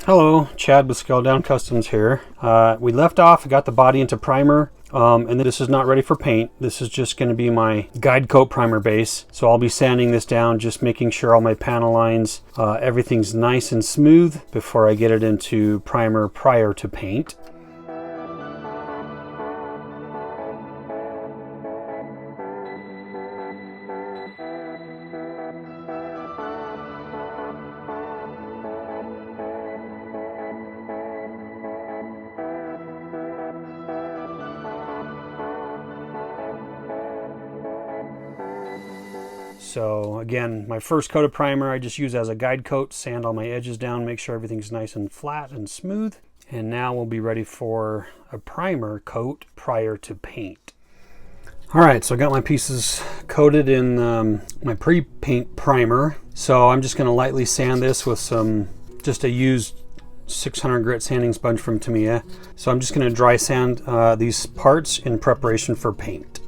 Hello, Chad with Scale Down Customs here. We left off, got the body into primer, and this is not ready for paint. This is just going to be my guide coat primer base. So I'll be sanding this down, just making sure all my panel lines, everything's nice and smooth before I get it into primer prior to paint. So again, my first coat of primer I just use as a guide coat, sand all my edges down, make sure everything's nice and flat and smooth. And now we'll be ready for a primer coat prior to paint. All right, so I got my pieces coated in my pre-paint primer. So I'm just gonna lightly sand this with just a used 600 grit sanding sponge from Tamiya. So I'm just gonna dry sand these parts in preparation for paint.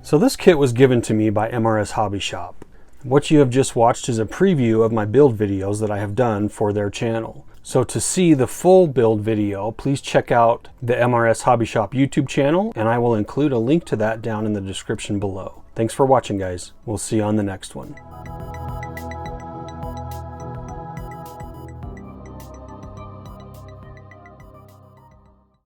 So this kit was given to me by MRS Hobby Shop. What you have just watched is a preview of my build videos that I have done for their channel. So to see the full build video, please check out the MRS Hobby Shop YouTube channel, and I will include a link to that down in the description below. Thanks for watching, guys. We'll see you on the next one.